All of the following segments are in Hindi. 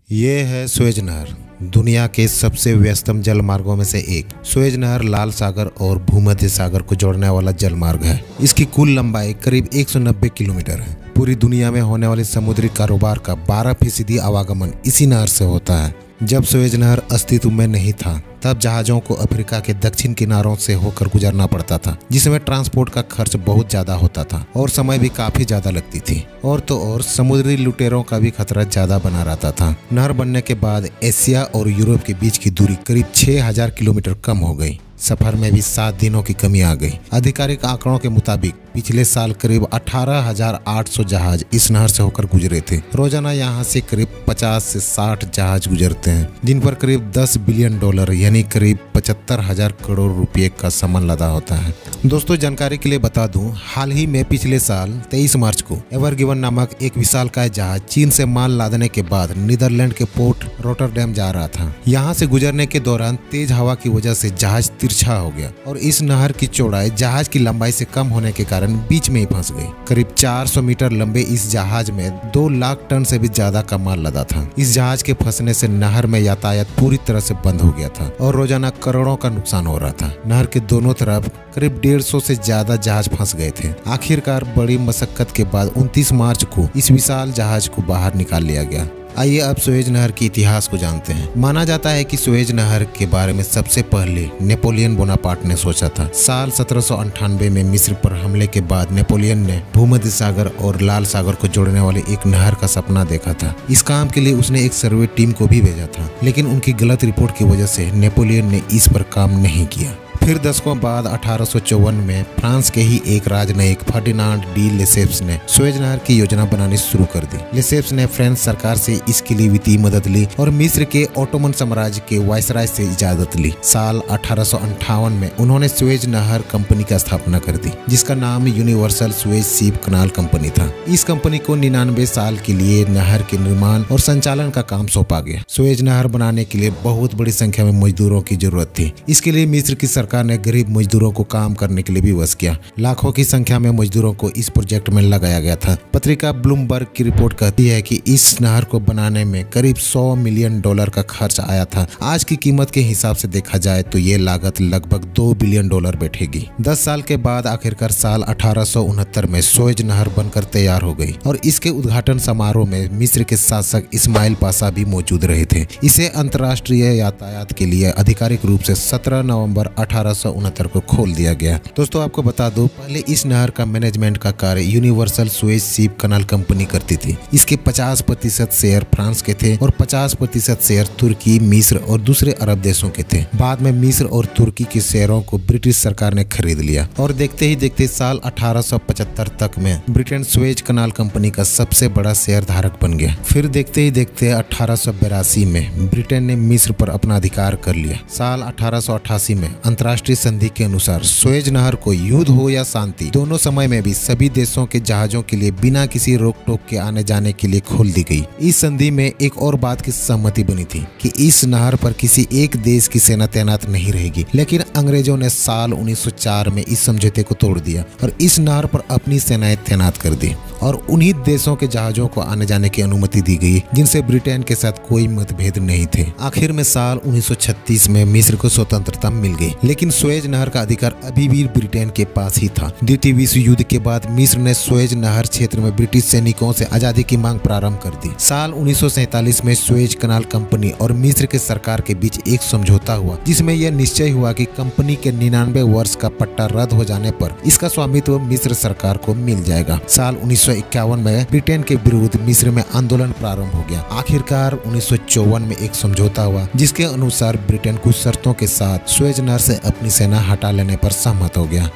ये है सुएज नहर, दुनिया के सबसे व्यस्तम जल मार्गों में से एक। सुएज नहर लाल सागर और भूमध्य सागर को जोड़ने वाला जल मार्ग है। इसकी कुल लंबाई करीब 190 किलोमीटर है। पूरी दुनिया में होने वाले समुद्री कारोबार का 12% आवागमन इसी नहर से होता है। जब सुएज नहर अस्तित्व में नहीं था तब जहाजों को अफ्रीका के दक्षिण किनारों से होकर गुजरना पड़ता था, जिसमें ट्रांसपोर्ट का खर्च बहुत ज्यादा होता था और समय भी काफी ज्यादा लगती थी। और तो और समुद्री लुटेरों का भी खतरा ज्यादा बना रहता था। नहर बनने के बाद एशिया और यूरोप के बीच की दूरी करीब 6000 किलोमीटर कम हो गई। सफर में भी 7 दिनों की कमी आ गई। आधिकारिक आंकड़ों के मुताबिक पिछले साल करीब 18,800 जहाज इस नहर से होकर गुजरे थे। रोजाना यहाँ से करीब 50 से 60 जहाज गुजरते हैं, जिन पर करीब $10 बिलियन यानी करीब 75,000 करोड़ रुपए का सामान लदा होता है। दोस्तों, जानकारी के लिए बता दूं, हाल ही में पिछले साल 23 मार्च को एवर गिवन नामक एक विशालकाय जहाज चीन से माल लादने के बाद नीदरलैंड के पोर्ट रोटरडैम जा रहा था। यहाँ से गुजरने के दौरान तेज हवा की वजह से जहाज तिरछा हो गया और इस नहर की चौड़ाई जहाज की लंबाई से कम होने के कारण बीच में ही फंस गई। करीब 400 मीटर लंबे इस जहाज में 2 लाख टन से भी ज्यादा का माल लदा था। इस जहाज के फंसने से नहर में यातायात पूरी तरह से बंद हो गया था और रोजाना करोड़ों का नुकसान हो रहा था। नहर के दोनों तरफ करीब 150 से ज्यादा जहाज फंस गए थे। आखिरकार बड़ी मशक्कत के बाद 29 मार्च को इस विशाल जहाज को बाहर निकाल लिया गया। आइए अब सुएज नहर के इतिहास को जानते हैं। माना जाता है कि सुएज नहर के बारे में सबसे पहले नेपोलियन बोनापार्ट ने सोचा था। साल 1798 में मिस्र पर हमले के बाद नेपोलियन ने भूमध्य सागर और लाल सागर को जोड़ने वाले एक नहर का सपना देखा था। इस काम के लिए उसने एक सर्वे टीम को भी भेजा था, लेकिन उनकी गलत रिपोर्ट की वजह से नेपोलियन ने इस पर काम नहीं किया। फिर दशकों बाद 1854 में फ्रांस के ही एक राजनयिक फर्डिनांड डी लेसेप्स ने सुएज नहर की योजना बनानी शुरू कर दी। लेसेप्स ने फ्रेंच सरकार से इसके लिए वित्तीय मदद ली और मिस्र के ओटोमन साम्राज्य के वायसराय से इजाजत ली। साल 1858 में उन्होंने सुएज नहर कंपनी की स्थापना कर दी, जिसका नाम यूनिवर्सल सुएज शिप कनाल कंपनी था। इस कंपनी को 99 साल के लिए नहर के निर्माण और संचालन का काम सौंपा गया। सुएज नहर बनाने के लिए बहुत बड़ी संख्या में मजदूरों की जरूरत थी। इसके लिए मिस्र की सरकार ने गरीब मजदूरों को काम करने के लिए भी वश किया। लाखों की संख्या में मजदूरों को इस प्रोजेक्ट में लगाया गया था। पत्रिका ब्लूमबर्ग की रिपोर्ट कहती है कि इस नहर को बनाने में करीब $100 मिलियन का खर्च आया था। आज की कीमत के हिसाब से देखा जाए तो ये लागत लगभग $2 बिलियन बैठेगी। 10 साल के बाद आखिरकार साल 1869 में सुएज नहर बनकर तैयार हो गई और इसके उद्घाटन समारोह में मिस्र के शासक इस्माइल पाशा भी मौजूद रहे थे। इसे अंतर्राष्ट्रीय यातायात के लिए आधिकारिक रूप से 17 नवंबर 1869 को खोल दिया गया। दोस्तों, आपको बता दो, पहले इस नहर का मैनेजमेंट का कार्य यूनिवर्सल सुएज शिप कनाल कंपनी करती थी। इसके 50% शेयर फ्रांस के थे और 50% शेयर तुर्की, मिस्र और दूसरे अरब देशों के थे। बाद में मिस्र और तुर्की के शेयरों को ब्रिटिश सरकार ने खरीद लिया और देखते ही देखते साल 1875 तक में ब्रिटेन सुएज कनाल कंपनी का सबसे बड़ा शेयर धारक बन गया। फिर देखते ही देखते 1882 में ब्रिटेन ने मिस्र पर अपना अधिकार कर लिया। साल 1888 में अंतर्राष्ट्रीय संधि के अनुसार सुएज नहर को युद्ध हो या शांति, दोनों समय में भी सभी देशों के जहाजों के लिए बिना किसी रोक टोक के आने जाने के लिए खोल दी गई। इस संधि में एक और बात की सहमति बनी थी कि इस नहर पर किसी एक देश की सेना तैनात नहीं रहेगी, लेकिन अंग्रेजों ने साल 1904 में इस समझौते को तोड़ दिया और इस नहर पर अपनी सेनाएं तैनात कर दी और उन्हीं देशों के जहाजों को आने जाने की अनुमति दी गई जिनसे ब्रिटेन के साथ कोई मतभेद नहीं थे। आखिर में साल 1936 में मिस्र को स्वतंत्रता मिल गई, लेकिन सुएज नहर का अधिकार अभी भी ब्रिटेन के पास ही था। द्वितीय विश्व युद्ध के बाद मिस्र ने सुएज नहर क्षेत्र में ब्रिटिश सैनिकों से आजादी की मांग प्रारंभ कर दी। साल 1947 में सुएज कनाल कंपनी और मिस्र के सरकार के बीच एक समझौता हुआ, जिसमें यह निश्चय हुआ कि कंपनी के 99 वर्ष का पट्टा रद्द हो जाने पर इसका स्वामित्व मिस्र सरकार को मिल जाएगा। साल 1951 में ब्रिटेन के विरुद्ध मिस्र में आंदोलन प्रारंभ हो गया। आखिरकार 1954 में एक समझौता हुआ, जिसके अनुसार ब्रिटेन कुछ शर्तों के साथ सुएज नहर से अपनी सेना हटा लेने पर सहमत हो गया।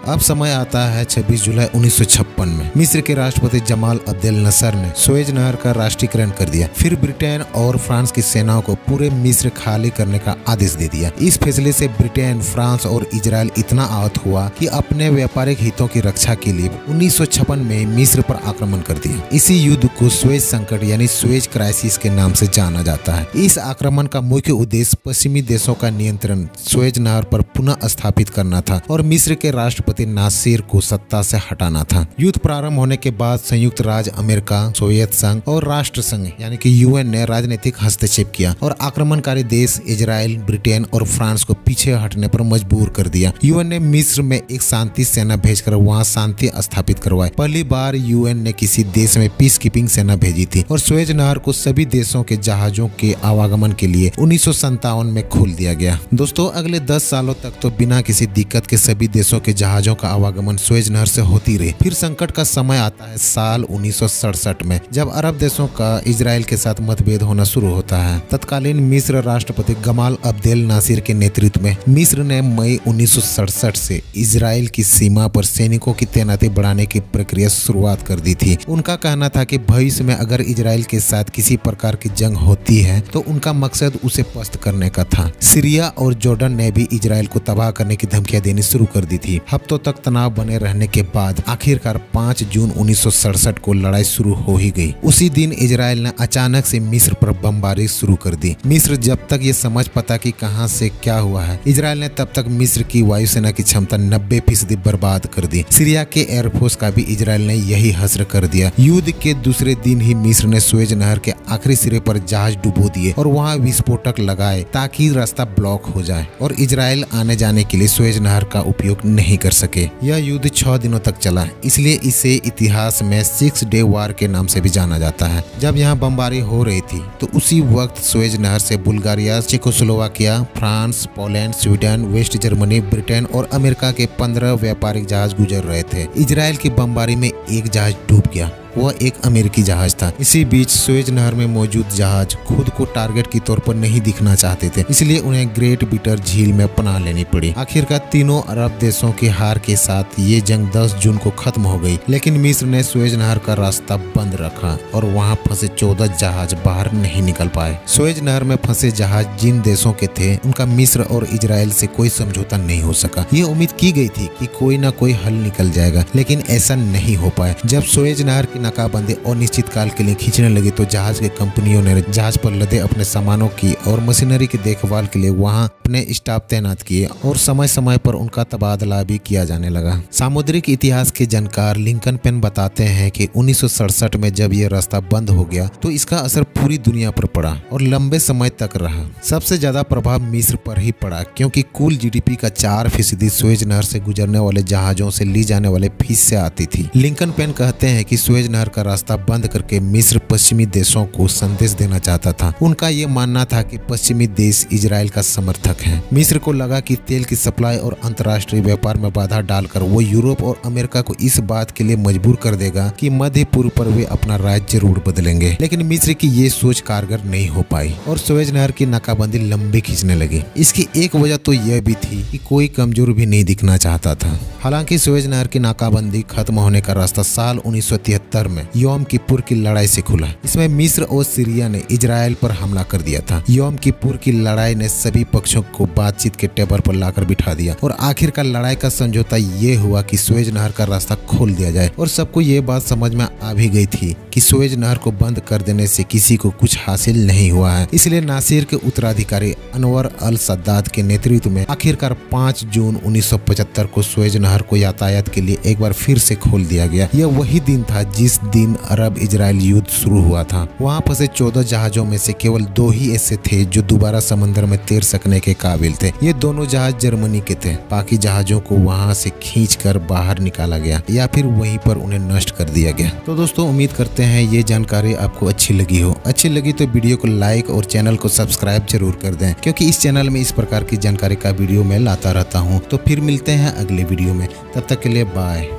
अब समय आता है 26 जुलाई 1956 में। मिस्र के राष्ट्रपति जमाल अब्देल नसर ने सुएज नहर का राष्ट्रीयकरण कर दिया। फिर ब्रिटेन और फ्रांस की सेनाओं को पूरे मिस्र खाली करने का आदेश दे दिया। इस फैसले से ब्रिटेन, फ्रांस और इजराइल इतना आहत हुआ कि अपने व्यापारिक हितों की रक्षा के लिए 1956 में मिस्र पर आक्रमण कर दिया। इसी युद्ध को सुएज संकट यानी सुएज क्राइसिस के नाम से जाना जाता है। इस आक्रमण का मुख्य उद्देश्य पश्चिमी देशों का नियंत्रण सुएज नहर पर पुनः स्थापित करना था और मिस्र के राष्ट्रपति राष्ट्रपति नासिर को सत्ता से हटाना था। युद्ध प्रारंभ होने के बाद संयुक्त राज्य अमेरिका, सोवियत संघ और राष्ट्र संघ यानी कि यूएन ने राजनीतिक हस्तक्षेप किया और आक्रमणकारी देश इजराइल, ब्रिटेन और फ्रांस को पीछे हटने पर मजबूर कर दिया। यूएन ने मिस्र में एक शांति सेना भेजकर वहां शांति स्थापित करवाई। पहली बार यूएन ने किसी देश में पीस कीपिंग सेना भेजी थी और सुएज नहर को सभी देशों के जहाजों के आवागमन के लिए 1957 में खोल दिया गया। दोस्तों, अगले 10 सालों तक तो बिना किसी दिक्कत के सभी देशों के जहाजों का आवागमन सुएज नहर से होती रही। फिर संकट का समय आता है साल 1967 में, जब अरब देशों का इजराइल के साथ मतभेद होना शुरू होता है। तत्कालीन मिस्र राष्ट्रपति गमाल अब्देल नासिर के नेतृत्व में मिस्र ने मई 1967 से इजराइल की सीमा पर सैनिकों की तैनाती बढ़ाने की प्रक्रिया शुरुआत कर दी थी। उनका कहना था कि भविष्य में अगर इजराइल के साथ किसी प्रकार की जंग होती है तो उनका मकसद उसे पस्त करने का था। सीरिया और जॉर्डन ने भी इजराइल को तबाह करने की धमकियां देनी शुरू कर दी थी। हफ्तों तक तनाव बने रहने के बाद आखिरकार 5 जून 1967 को लड़ाई शुरू हो ही गई। उसी दिन इजराइल ने अचानक से मिस्र पर बमबारी शुरू कर दी। मिस्र जब तक ये समझ पाता कि कहां से क्या हुआ है, इजराइल ने तब तक मिस्र की वायुसेना की क्षमता 90% बर्बाद कर दी। सीरिया के एयरफोर्स का भी इजराइल ने यही हस्र कर दिया। युद्ध के दूसरे दिन ही मिस्र ने सुएज नहर के आखिरी सिरे पर जहाज डुबो दिए और वहां विस्फोटक लगाए ताकि रास्ता ब्लॉक हो जाए और इजराइल आने जाने के लिए सुएज नहर का उपयोग नहीं कर सके। यह युद्ध 6 दिनों तक चला, इसलिए इसे इतिहास में 6 डे वार के नाम से भी जाना जाता है। जब यहाँ बमबारी हो रही थी तो उसी वक्त सुएज नहर से Bulgaria, Czechoslovakia, France, Poland, Sweden, West Germany, Britain और अमेरिका के 15 व्यापारिक जहाज गुजर रहे थे। इजराइल की बमबारी में एक जहाज डूब गया, वह एक अमेरिकी जहाज था। इसी बीच सुएज नहर में मौजूद जहाज खुद को टारगेट के तौर पर नहीं दिखना चाहते थे, इसलिए उन्हें ग्रेट बिटर झील में पनाह लेनी पड़ी। आखिरकार तीनों अरब देशों की हार के साथ ये जंग 10 जून को खत्म हो गई, लेकिन मिस्र ने सुएज नहर का रास्ता बंद रखा और वहां फंसे 14 जहाज बाहर नहीं निकल पाए। सुएज नहर में फंसे जहाज जिन देशों के थे उनका मिस्र और इजराइल से कोई समझौता नहीं हो सका। ये उम्मीद की गई थी कि कोई न कोई हल निकल जाएगा, लेकिन ऐसा नहीं हो पाया। जब सुएज नहर की नाकाबंदी और निश्चित काल के लिए खींचने लगी तो जहाज के कंपनियों ने जहाज पर लदे अपने सामानों की और मशीनरी की देखभाल के लिए वहां अपने स्टाफ तैनात किए और समय समय पर उनका तबादला भी किया जाने लगा। सामुद्रिक इतिहास के जानकार लिंकन पेन बताते हैं कि 1967 में जब यह रास्ता बंद हो गया तो इसका असर पूरी दुनिया पर पड़ा और लंबे समय तक रहा। सबसे ज्यादा प्रभाव मिस्र पर ही पड़ा, क्योंकि कुल जीडीपी का 4% सुएज नहर से गुजरने वाले जहाजों से ली जाने वाले फीस से आती थी। लिंकन पेन कहते हैं कि सुएज नहर का रास्ता बंद करके मिस्र पश्चिमी देशों को संदेश देना चाहता था। उनका ये मानना था कि पश्चिमी देश इजराइल का समर्थक है। मिस्र को लगा कि तेल की सप्लाई और अंतर्राष्ट्रीय व्यापार में बाधा डालकर वो यूरोप और अमेरिका को इस बात के लिए मजबूर कर देगा कि मध्य पूर्व पर वे अपना राज्य रूट बदलेंगे। लेकिन मिस्र की ये सोच कारगर नहीं हो पाई और सुएज नहर की नाकाबंदी लंबी खींचने लगी। इसकी एक वजह तो यह भी थी कि कोई कमजोर भी नहीं दिखना चाहता था। हालांकि सुएज नहर की नाकाबंदी खत्म होने का रास्ता साल 1973 में योम किपुर की लड़ाई से खुला। इसमें मिस्र और सीरिया ने इजराइल पर हमला कर दिया था। योम किपुर की लड़ाई ने सभी पक्षों को बातचीत के टेबल पर लाकर बिठा दिया और आखिरकार लड़ाई का समझौता ये हुआ कि सुएज नहर का रास्ता खोल दिया जाए। और सबको ये बात समझ में आ भी गई थी कि सुएज नहर को बंद कर देने से किसी को कुछ हासिल नहीं हुआ है। इसलिए नासिर के उत्तराधिकारी अनवर अल सद्दाद के नेतृत्व में आखिरकार 5 जून 1975 को सुएज नहर को यातायात के लिए एक बार फिर से खोल दिया गया। यह वही दिन था जिस दिन अरब इजराइल युद्ध शुरू हुआ था। वहां फंसे 14 जहाजों में से केवल 2 ही ऐसे थे जो दोबारा समंदर में तैर सकने के काबिल थे। ये दोनों जहाज जर्मनी के थे। बाकी जहाजों को वहां से खींचकर बाहर निकाला गया या फिर वहीं पर उन्हें नष्ट कर दिया गया। तो दोस्तों, उम्मीद करते हैं ये जानकारी आपको अच्छी लगी हो। अच्छी लगी तो वीडियो को लाइक और चैनल को सब्सक्राइब जरूर कर दें, क्योंकि इस चैनल में इस प्रकार की जानकारी का वीडियो मैं लाता रहता हूँ। तो फिर मिलते हैं अगले वीडियो में, तब तक के लिए बाय।